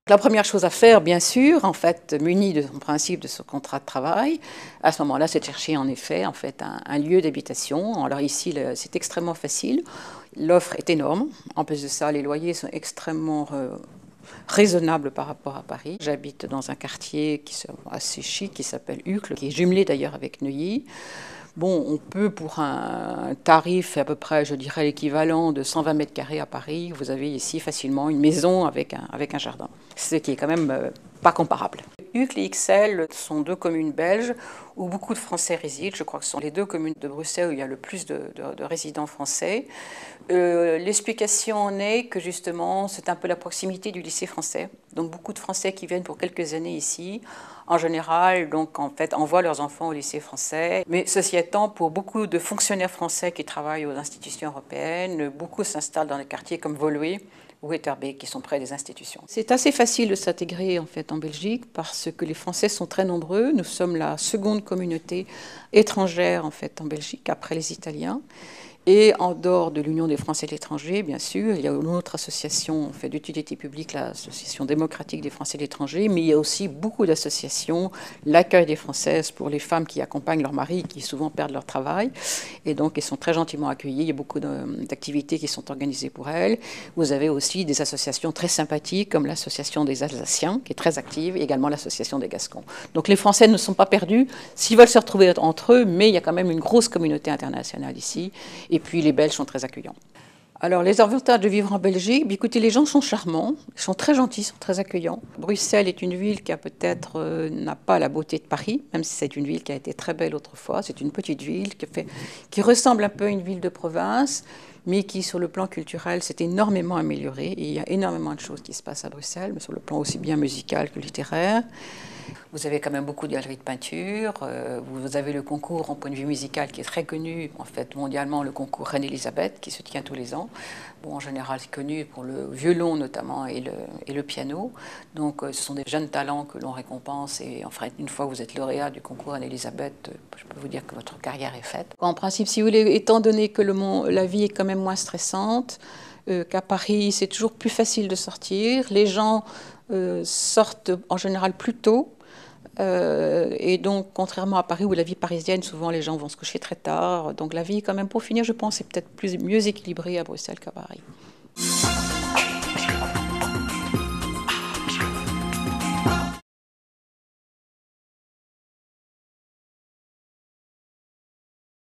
La première chose à faire, bien sûr, en fait, muni de son principe de ce contrat de travail, à ce moment-là, c'est de chercher en effet un lieu d'habitation. Alors ici, c'est extrêmement facile. L'offre est énorme. En plus de ça, les loyers sont extrêmement raisonnables par rapport à Paris. J'habite dans un quartier assez chic qui s'appelle Uccle, qui est jumelé d'ailleurs avec Neuilly. Bon, on peut pour un tarif à peu près, je dirais, l'équivalent de 120 mètres carrés à Paris, vous avez ici facilement une maison avec un jardin, ce qui est quand même pas comparable. Uccle et Ixelles sont deux communes belges où beaucoup de Français résident. Je crois que ce sont les deux communes de Bruxelles où il y a le plus de résidents français. L'explication en est que justement, c'est un peu la proximité du lycée français. Donc beaucoup de Français qui viennent pour quelques années ici, en général, donc en fait, envoient leurs enfants au lycée français. Mais ceci étant, pour beaucoup de fonctionnaires français qui travaillent aux institutions européennes, beaucoup s'installent dans des quartiers comme Woluwe ou Etterbeek, qui sont près des institutions. C'est assez facile de s'intégrer en fait en Belgique parce que les Français sont très nombreux. Nous sommes la seconde communauté étrangère en fait en Belgique après les Italiens. Et en dehors de l'Union des Français de l'étranger, bien sûr, il y a une autre association d'utilité publique, l'Association démocratique des Français de l'étranger, mais il y a aussi beaucoup d'associations, l'accueil des Françaises pour les femmes qui accompagnent leurs maris, qui souvent perdent leur travail, et donc elles sont très gentiment accueillies. Il y a beaucoup d'activités qui sont organisées pour elles. Vous avez aussi des associations très sympathiques, comme l'Association des Alsaciens, qui est très active, et également l'Association des Gascons. Donc les Français ne sont pas perdus s'ils veulent se retrouver entre eux, mais il y a quand même une grosse communauté internationale ici. Et puis les Belges sont très accueillants. Alors les avantages de vivre en Belgique, écoutez, les gens sont charmants, ils sont très gentils, sont très accueillants. Bruxelles est une ville qui a peut-être n'a pas la beauté de Paris, même si c'est une ville qui a été très belle autrefois. C'est une petite ville qui ressemble un peu à une ville de province, mais qui sur le plan culturel s'est énormément améliorée. Et il y a énormément de choses qui se passent à Bruxelles, mais sur le plan aussi bien musical que littéraire. Vous avez quand même beaucoup de galeries de peinture, vous avez le concours en point de vue musical qui est très connu, en fait mondialement, le concours Reine-Élisabeth qui se tient tous les ans. Bon, en général, c'est connu pour le violon notamment et le piano. Donc ce sont des jeunes talents que l'on récompense et enfin, une fois que vous êtes lauréat du concours Reine-Élisabeth, je peux vous dire que votre carrière est faite. En principe, si vous voulez, étant donné que la vie est quand même moins stressante, qu'à Paris, c'est toujours plus facile de sortir, les gens sortent en général plus tôt. Et donc, contrairement à Paris où la vie parisienne, souvent les gens vont se coucher très tard. Donc la vie, quand même, pour finir, je pense, est peut-être mieux équilibrée à Bruxelles qu'à Paris.